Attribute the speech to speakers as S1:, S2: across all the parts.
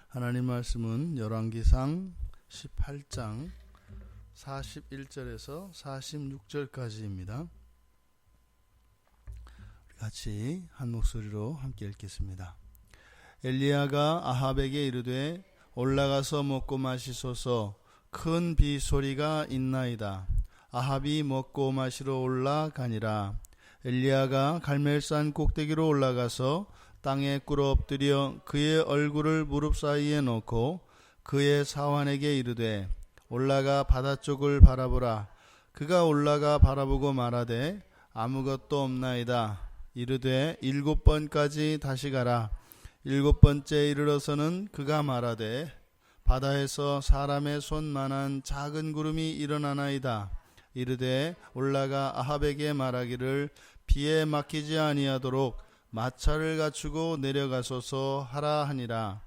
S1: 하나님 말씀은 열왕기상 18장 41절에서 46절까지입니다. 같이 한 목소리로 함께 읽겠습니다. 엘리야가 아합에게 이르되 올라가서 먹고 마시소서. 큰 비 소리가 있나이다. 아합이 먹고 마시러 올라가니라. 엘리야가 갈멜산 꼭대기로 올라가서 땅에 꿇어 엎드려 그의 얼굴을 무릎 사이에 놓고 그의 사환에게 이르되 올라가 바다 쪽을 바라보라. 그가 올라가 바라보고 말하되 아무것도 없나이다. 이르되 7번까지 다시 가라. 7번째 이르러서는 그가 말하되 바다에서 사람의 손만한 작은 구름이 일어나나이다. 이르되 올라가 아합에게 말하기를 비에 막히지 아니하도록 마차를 갖추고 내려가소서 하라 하니라.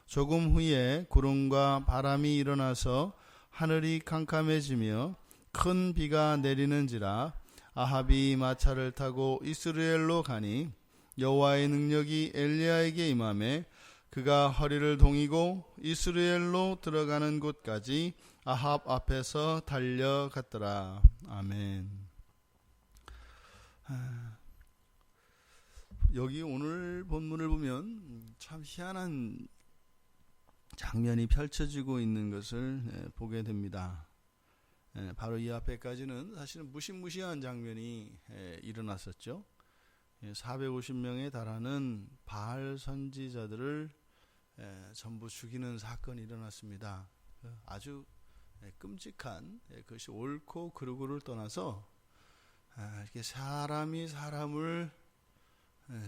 S1: 조금 후에 구름과 바람이 일어나서 하늘이 캄캄해지며 큰 비가 내리는지라. 아합이 마차를 타고 이스라엘로 가니 여호와의 능력이 엘리야에게 임하매 그가 허리를 동이고 이스라엘로 들어가는 곳까지 아합 앞에서 달려갔더라. 아멘. 여기 오늘 본문을 보면 참 희한한 장면이 펼쳐지고 있는 것을 보게 됩니다. 바로 이 앞에까지는 사실은 무시무시한 장면이 일어났었죠. 450명에 달하는 바알 선지자들을 전부 죽이는 사건이 일어났습니다. 아주 끔찍한, 그것이 옳고 그르고를 떠나서 이렇게 사람이 사람을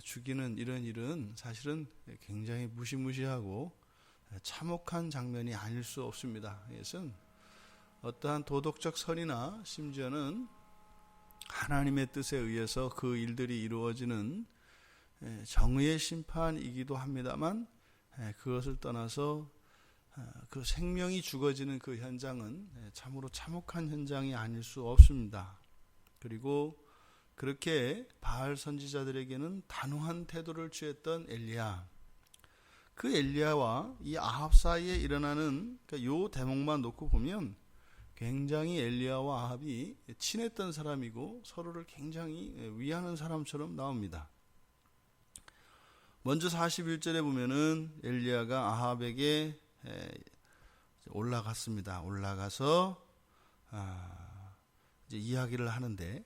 S1: 죽이는 이런 일은 사실은 굉장히 무시무시하고 참혹한 장면이 아닐 수 없습니다. 이것은 어떠한 도덕적 선이나 심지어는 하나님의 뜻에 의해서 그 일들이 이루어지는 정의의 심판이기도 합니다만 그것을 떠나서 그 생명이 죽어지는 그 현장은 참으로 참혹한 현장이 아닐 수 없습니다. 그리고 그렇게 바알 선지자들에게는 단호한 태도를 취했던 엘리야, 그 엘리야와 이 아합 사이에 일어나는 요 대목만 놓고 보면 굉장히 엘리야와 아합이 친했던 사람이고 서로를 굉장히 위하는 사람처럼 나옵니다. 먼저 41절에 보면은 엘리야가 아합에게 올라갔습니다. 올라가서 이제 이야기를 하는데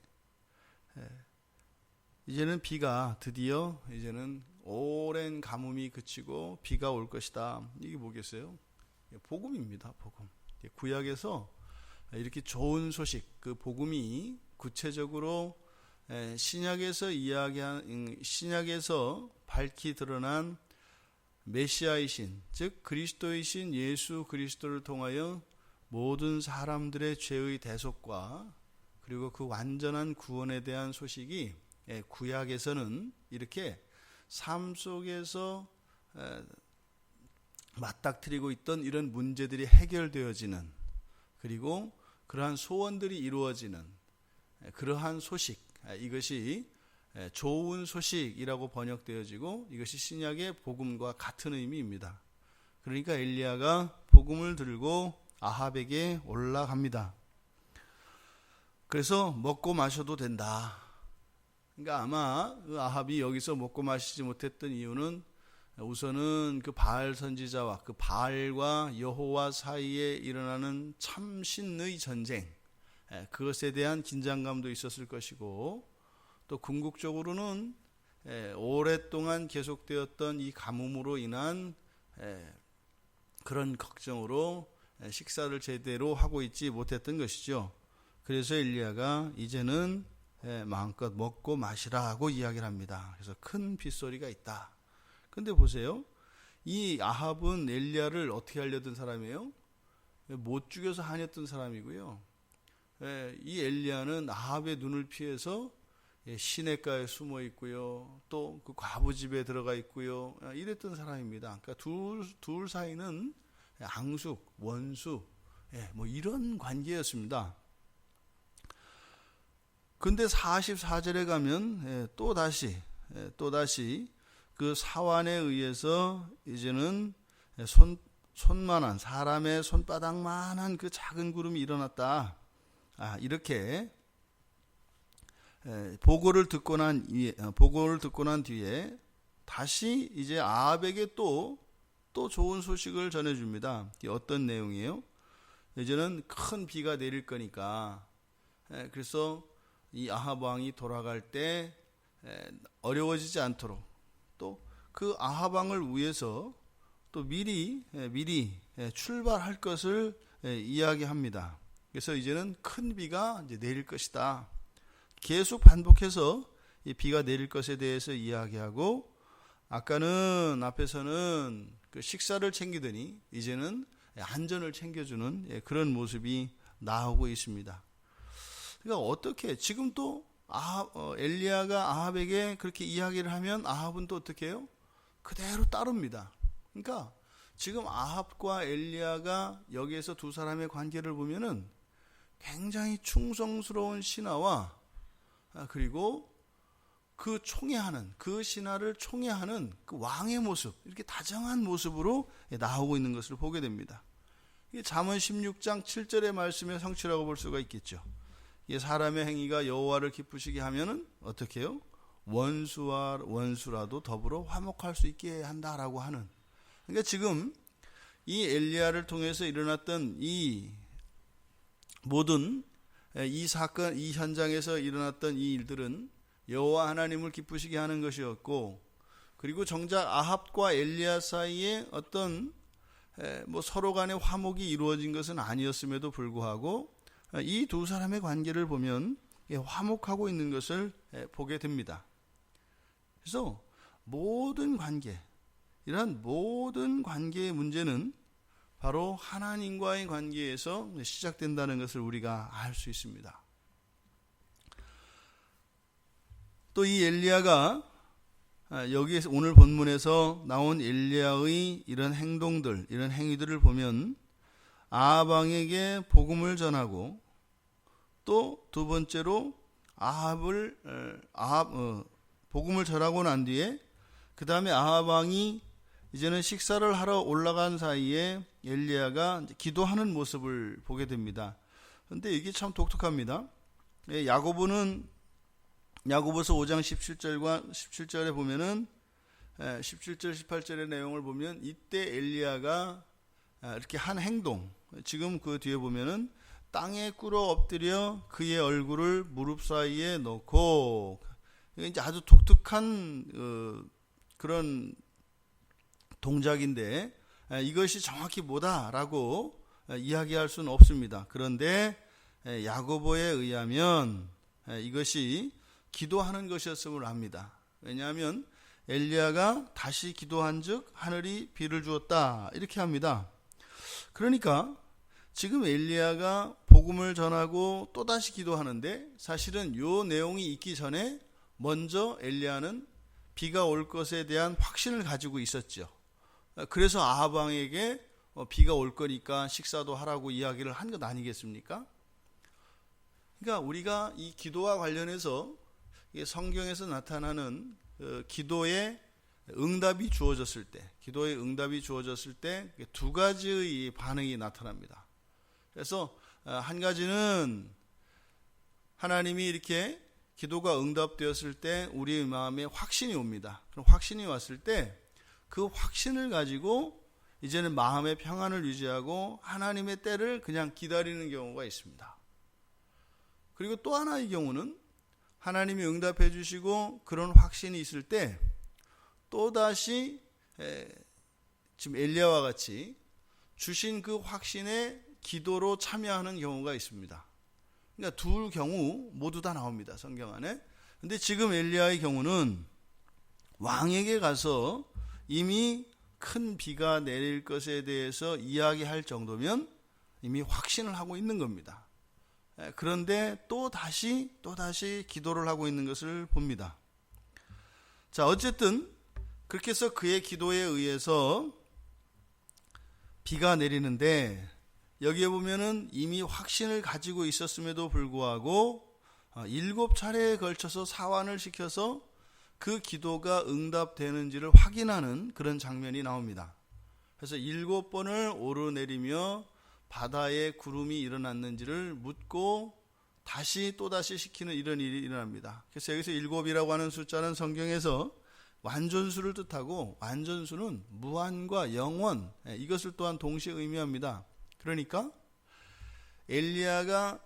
S1: 이제는 비가 드디어 이제는 오랜 가뭄이 그치고 비가 올 것이다. 이게 뭐겠어요? 복음입니다. 복음. 구약에서 이렇게 좋은 소식, 그 복음이 구체적으로 신약에서 신약에서 밝히 드러난 메시아이신, 즉 그리스도이신 예수 그리스도를 통하여 모든 사람들의 죄의 대속과 그리고 그 완전한 구원에 대한 소식이 구약에서는 이렇게 삶 속에서 맞닥뜨리고 있던 이런 문제들이 해결되어지는, 그리고 그러한 소원들이 이루어지는 그러한 소식, 이것이 좋은 소식이라고 번역되어지고 이것이 신약의 복음과 같은 의미입니다. 그러니까 엘리야가 복음을 들고 아합에게 올라갑니다. 그래서 먹고 마셔도 된다. 그러니까 아마 아합이 여기서 먹고 마시지 못했던 이유는 우선은 그 바알 선지자와 그 바알과 여호와 사이에 일어나는 참신의 전쟁, 그것에 대한 긴장감도 있었을 것이고, 또 궁극적으로는 오랫동안 계속되었던 이 가뭄으로 인한 그런 걱정으로 식사를 제대로 하고 있지 못했던 것이죠. 그래서 엘리야가 이제는 마음껏 먹고 마시라 하고 이야기를 합니다. 그래서 큰 빗소리가 있다. 근데 보세요. 이 아합은 엘리야를 어떻게 하려던 사람이에요? 못 죽여서 하녔던 사람이고요. 이 엘리야는 아합의 눈을 피해서 시냇가에 숨어 있고요. 또 그 과부 집에 들어가 있고요. 이랬던 사람입니다. 그러니까 둘 사이는 앙숙, 원수, 뭐 이런 관계였습니다. 근데 44절에 가면 또다시 그 사환에 의해서 이제는 손만한 사람의 손바닥만한 그 작은 구름이 일어났다. 이렇게 보고를 듣고 난 뒤에 다시 이제 아합에게 또 좋은 소식을 전해줍니다. 이게 어떤 내용이에요? 이제는 큰 비가 내릴 거니까 그래서 이 아합 왕이 돌아갈 때 어려워지지 않도록 또 그 아합 왕을 위해서 또 미리 출발할 것을 이야기합니다. 그래서 이제는 큰 비가 이제 내릴 것이다. 계속 반복해서 이 비가 내릴 것에 대해서 이야기하고 앞에서는 그 식사를 챙기더니 이제는 안전을 챙겨주는 그런 모습이 나오고 있습니다. 그러니까 어떻게 지금 또 엘리야가 아합에게 그렇게 이야기를 하면 아합은 또 어떻게 해요? 그대로 따릅니다. 그러니까 지금 아합과 엘리야가 여기에서 두 사람의 관계를 보면은 굉장히 충성스러운 신하와 그리고 그 신하를 총애하는 그 왕의 모습, 이렇게 다정한 모습으로 나오고 있는 것을 보게 됩니다. 이게 잠언 16장 7절의 말씀의 성취라고 볼 수가 있겠죠. 이게 사람의 행위가 여호와를 기쁘시게 하면은 어떻게 해요? 원수라도 더불어 화목할 수 있게 한다라고 하는. 그러니까 지금 이 엘리야를 통해서 일어났던 이 모든 이 사건, 이 현장에서 일어났던 이 일들은 여호와 하나님을 기쁘시게 하는 것이었고, 그리고 정작 아합과 엘리야 사이에 어떤 서로 간의 화목이 이루어진 것은 아니었음에도 불구하고 이 두 사람의 관계를 보면 화목하고 있는 것을 보게 됩니다. 그래서 이러한 모든 관계의 문제는 바로 하나님과의 관계에서 시작된다는 것을 우리가 알 수 있습니다. 또 이 엘리야가 여기에서 오늘 본문에서 나온 엘리야의 이런 행동들, 이런 행위들을 보면 아합 왕에게 복음을 전하고 또 두 번째로 복음을 전하고 난 뒤에 그 다음에 아합 왕이 이제는 식사를 하러 올라간 사이에 엘리야가 기도하는 모습을 보게 됩니다. 그런데 이게 참 독특합니다. 야고보서 5장 17절에 보면은 17절 18절의 내용을 보면 이때 엘리야가 이렇게 한 행동, 지금 그 뒤에 보면은 땅에 꿇어 엎드려 그의 얼굴을 무릎 사이에 놓고, 이제 아주 독특한 그런 동작인데 이것이 정확히 뭐다라고 이야기할 수는 없습니다. 그런데 야고보에 의하면 이것이 기도하는 것이었음을 압니다. 왜냐하면 엘리야가 다시 기도한즉 하늘이 비를 주었다 이렇게 합니다. 그러니까 지금 엘리야가 복음을 전하고 또다시 기도하는데 사실은 이 내용이 있기 전에 먼저 엘리야는 비가 올 것에 대한 확신을 가지고 있었죠. 그래서 아합 왕에게 비가 올 거니까 식사도 하라고 이야기를 한 것 아니겠습니까? 그러니까 우리가 이 기도와 관련해서 성경에서 나타나는 기도의 응답이 주어졌을 때 두 가지의 반응이 나타납니다. 그래서 한 가지는 하나님이 이렇게 기도가 응답되었을 때 우리의 마음에 확신이 옵니다. 그럼 확신이 왔을 때 그 확신을 가지고 이제는 마음의 평안을 유지하고 하나님의 때를 그냥 기다리는 경우가 있습니다. 그리고 또 하나의 경우는 하나님이 응답해 주시고 그런 확신이 있을 때 또다시 지금 엘리야와 같이 주신 그 확신에 기도로 참여하는 경우가 있습니다. 그러니까 두 경우 모두 다 나옵니다, 성경 안에. 근데 지금 엘리야의 경우는 왕에게 가서 이미 큰 비가 내릴 것에 대해서 이야기할 정도면 이미 확신을 하고 있는 겁니다. 그런데 또 다시 기도를 하고 있는 것을 봅니다. 자, 어쨌든 그렇게 해서 그의 기도에 의해서 비가 내리는데 여기에 보면은 이미 확신을 가지고 있었음에도 불구하고 7차례에 걸쳐서 사환을 시켜서 그 기도가 응답되는지를 확인하는 그런 장면이 나옵니다. 그래서 7번을 오르내리며 바다에 구름이 일어났는지를 묻고 다시 또다시 시키는 이런 일이 일어납니다. 그래서 여기서 7이라고 하는 숫자는 성경에서 완전수를 뜻하고, 완전수는 무한과 영원, 이것을 또한 동시에 의미합니다. 그러니까 엘리야가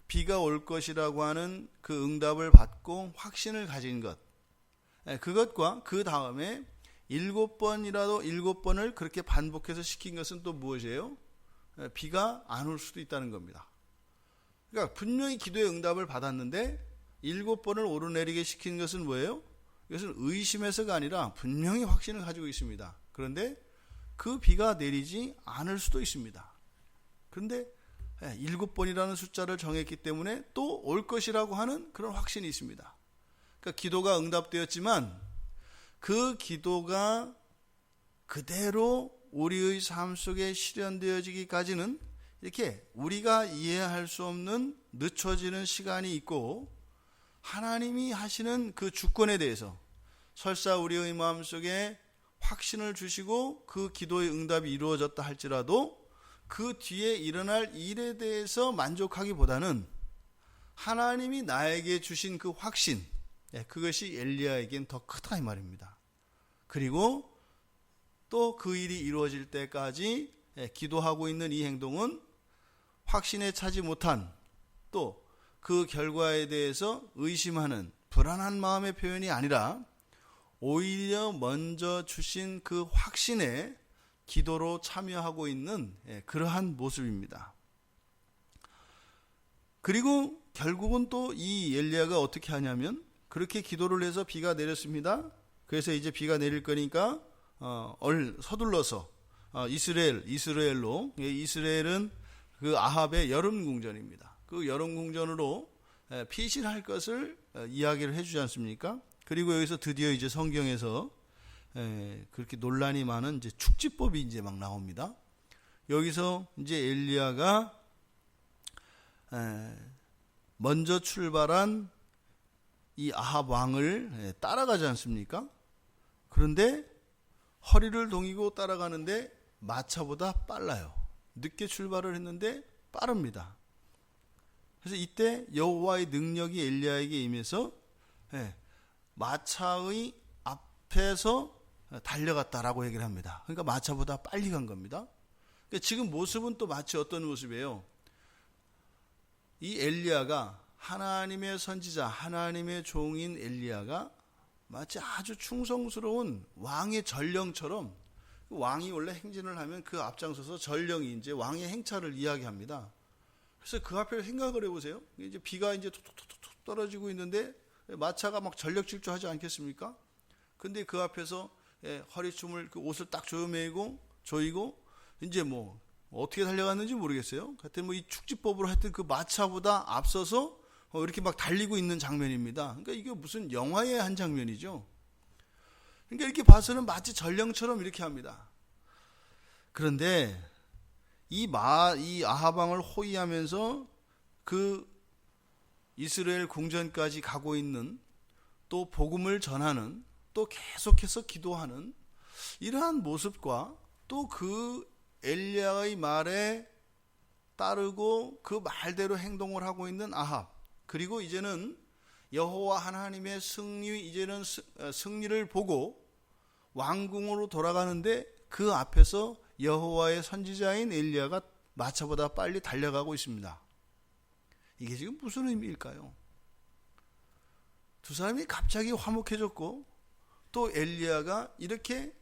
S1: 비가 올 것이라고 하는 그 응답을 받고 확신을 가진 것, 그것과 그 다음에 7번이라도 7번을 그렇게 반복해서 시킨 것은 또 무엇이에요? 비가 안 올 수도 있다는 겁니다. 그러니까 분명히 기도의 응답을 받았는데 7번을 오르내리게 시킨 것은 뭐예요? 이것은 의심해서가 아니라 분명히 확신을 가지고 있습니다. 그런데 그 비가 내리지 않을 수도 있습니다. 그런데 7번이라는 숫자를 정했기 때문에 또 올 것이라고 하는 그런 확신이 있습니다. 그러니까 기도가 응답되었지만 그 기도가 그대로 우리의 삶 속에 실현되어지기까지는 이렇게 우리가 이해할 수 없는 늦춰지는 시간이 있고, 하나님이 하시는 그 주권에 대해서 설사 우리의 마음속에 확신을 주시고 그 기도의 응답이 이루어졌다 할지라도 그 뒤에 일어날 일에 대해서 만족하기보다는 하나님이 나에게 주신 그 확신, 그것이 엘리야에겐 더 크다 이 말입니다. 그리고 또 그 일이 이루어질 때까지 기도하고 있는 이 행동은 확신에 차지 못한, 또 그 결과에 대해서 의심하는 불안한 마음의 표현이 아니라 오히려 먼저 주신 그 확신에 기도로 참여하고 있는 그러한 모습입니다. 그리고 결국은 또 이 엘리야가 어떻게 하냐면, 그렇게 기도를 해서 비가 내렸습니다. 그래서 이제 비가 내릴 거니까 서둘러서 이스라엘로, 이스라엘은 그 아합의 여름 궁전입니다. 그 여름 궁전으로 피신할 것을 이야기를 해주지 않습니까? 그리고 여기서 드디어 이제 성경에서 그렇게 논란이 많은 이제 축지법이 이제 막 나옵니다. 여기서 이제 엘리야가 먼저 출발한 이 아합 왕을 따라가지 않습니까? 그런데 허리를 동이고 따라가는데 마차보다 빨라요. 늦게 출발을 했는데 빠릅니다. 그래서 이때 여호와의 능력이 엘리야에게 임해서 마차의 앞에서 달려갔다라고 얘기를 합니다. 그러니까 마차보다 빨리 간 겁니다. 그러니까 지금 모습은 또 마치 어떤 모습이에요? 이 엘리야가, 하나님의 선지자, 하나님의 종인 엘리야가 마치 아주 충성스러운 왕의 전령처럼, 왕이 원래 행진을 하면 그 앞장서서 전령이 이제 왕의 행차를 이야기합니다. 그래서 그 앞에 생각을 해보세요. 이제 비가 이제 툭툭툭툭 떨어지고 있는데 마차가 막 전력 질주하지 않겠습니까? 근데 그 앞에서 허리춤을, 그 옷을 딱 조이고 이제 뭐 어떻게 달려갔는지 모르겠어요. 하여튼 뭐 이 축지법으로 하여튼 그 마차보다 앞서서 이렇게 막 달리고 있는 장면입니다. 그러니까 이게 무슨 영화의 한 장면이죠. 그러니까 이렇게 봐서는 마치 전령처럼 이렇게 합니다. 그런데 이 아합 왕을 호위하면서 그 이스라엘 궁전까지 가고 있는, 또 복음을 전하는, 또 계속해서 기도하는 이러한 모습과, 또 그 엘리야의 말에 따르고 그 말대로 행동을 하고 있는 아합, 그리고 이제는 여호와 하나님의 이제는 승리를 보고 왕궁으로 돌아가는데 그 앞에서 여호와의 선지자인 엘리야가 마차보다 빨리 달려가고 있습니다. 이게 지금 무슨 의미일까요? 두 사람이 갑자기 화목해졌고, 또 엘리야가 이렇게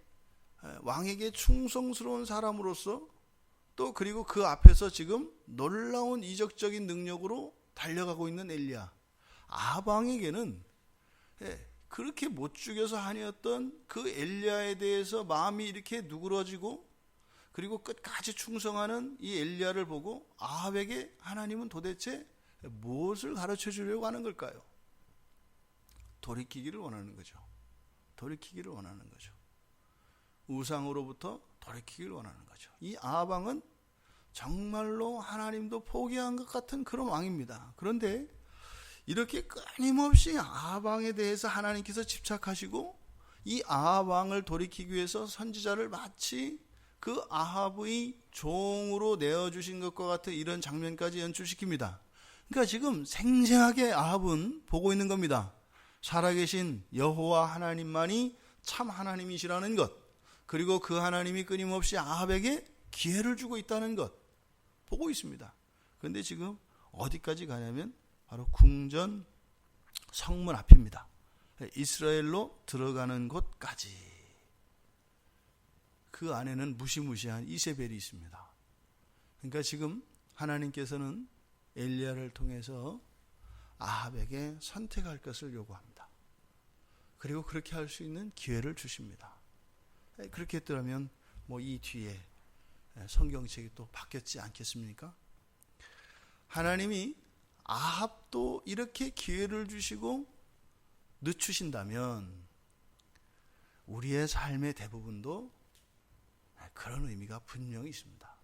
S1: 왕에게 충성스러운 사람으로서, 또 그리고 그 앞에서 지금 놀라운 이적적인 능력으로 달려가고 있는 엘리야, 아합 왕에게는 그렇게 못 죽여서 아니었던 그 엘리야에 대해서 마음이 이렇게 누그러지고, 그리고 끝까지 충성하는 이 엘리야를 보고 아합에게 하나님은 도대체 무엇을 가르쳐 주려고 하는 걸까요? 돌이키기를 원하는 거죠. 돌이키기를 원하는 거죠. 우상으로부터 돌이키기를 원하는 거죠. 이 아합 왕은 정말로 하나님도 포기한 것 같은 그런 왕입니다. 그런데 이렇게 끊임없이 아합 왕에 대해서 하나님께서 집착하시고, 이 아합 왕을 돌이키기 위해서 선지자를 마치 그 그 아합의 종으로 내어주신 것과 같은 이런 장면까지 연출시킵니다. 그러니까 지금 생생하게 아합은 보고 있는 겁니다. 살아계신 여호와 하나님만이 참 하나님이시라는 것, 그리고 그 하나님이 끊임없이 아합에게 기회를 주고 있다는 것 보고 있습니다. 그런데 지금 어디까지 가냐면 바로 궁전 성문 앞입니다. 이스라엘로 들어가는 곳까지. 그 안에는 무시무시한 이세벨이 있습니다. 그러니까 지금 하나님께서는 엘리야를 통해서 아합에게 선택할 것을 요구합니다. 그리고 그렇게 할 수 있는 기회를 주십니다. 그렇게 했더라면 이 뒤에 성경책이 또 바뀌었지 않겠습니까? 하나님이 아합도 이렇게 기회를 주시고 늦추신다면 우리의 삶의 대부분도 그런 의미가 분명히 있습니다.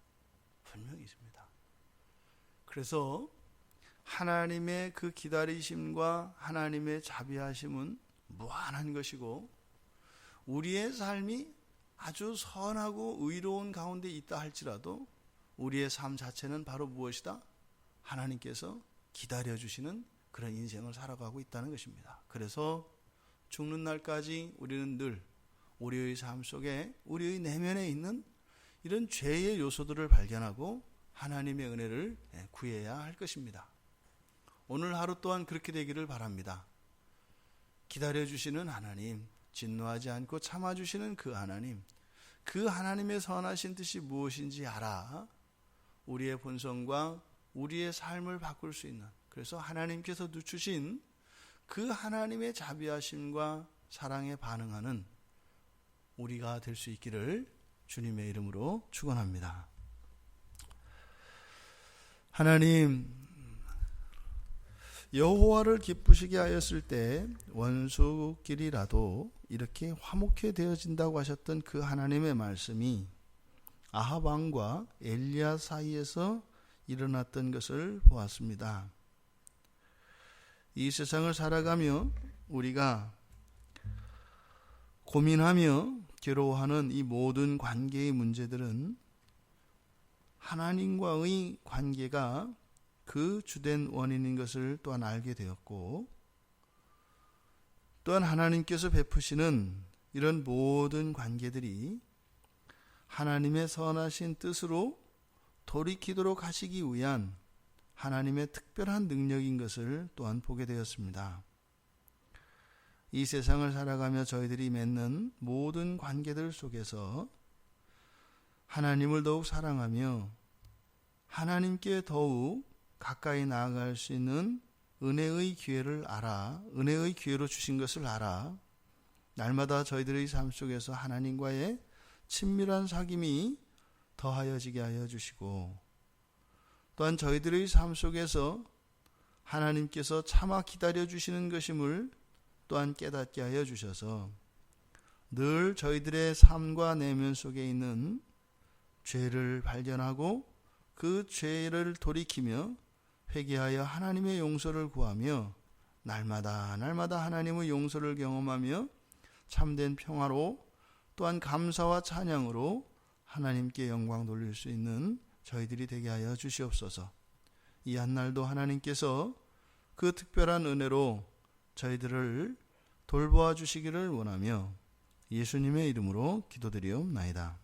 S1: 분명히 있습니다. 그래서 하나님의 그 기다리심과 하나님의 자비하심은 무한한 것이고, 우리의 삶이 아주 선하고 의로운 가운데 있다 할지라도 우리의 삶 자체는 바로 무엇이다? 하나님께서 기다려주시는 그런 인생을 살아가고 있다는 것입니다. 그래서 죽는 날까지 우리는 늘 우리의 삶 속에 우리의 내면에 있는 이런 죄의 요소들을 발견하고 하나님의 은혜를 구해야 할 것입니다. 오늘 하루 또한 그렇게 되기를 바랍니다. 기다려주시는 하나님, 진노하지 않고 참아주시는 그 하나님, 그 하나님의 선하신 뜻이 무엇인지 알아 우리의 본성과 우리의 삶을 바꿀 수 있는, 그래서 하나님께서 늦추신 그 하나님의 자비하심과 사랑에 반응하는 우리가 될 수 있기를 주님의 이름으로 축원합니다. 하나님, 여호와를 기쁘시게 하였을 때 원수끼리라도 이렇게 화목해 되어진다고 하셨던 그 하나님의 말씀이 아합 왕과 엘리야 사이에서 일어났던 것을 보았습니다. 이 세상을 살아가며 우리가 고민하며 괴로워하는 이 모든 관계의 문제들은 하나님과의 관계가 그 주된 원인인 것을 또한 알게 되었고, 또한 하나님께서 베푸시는 이런 모든 관계들이 하나님의 선하신 뜻으로 돌이키도록 하시기 위한 하나님의 특별한 능력인 것을 또한 보게 되었습니다. 이 세상을 살아가며 저희들이 맺는 모든 관계들 속에서 하나님을 더욱 사랑하며 하나님께 더욱 가까이 나아갈 수 있는 은혜의 기회를 알아, 은혜의 기회로 주신 것을 알아 날마다 저희들의 삶 속에서 하나님과의 친밀한 사귐이 더하여지게 하여 주시고, 또한 저희들의 삶 속에서 하나님께서 차마 기다려 주시는 것임을 또한 깨닫게 하여 주셔서 늘 저희들의 삶과 내면 속에 있는 죄를 발견하고 그 죄를 돌이키며 회개하여 하나님의 용서를 구하며 날마다 하나님의 용서를 경험하며 참된 평화로 또한 감사와 찬양으로 하나님께 영광 돌릴 수 있는 저희들이 되게 하여 주시옵소서. 이 한날도 하나님께서 그 특별한 은혜로 저희들을 돌보아 주시기를 원하며 예수님의 이름으로 기도드리옵나이다.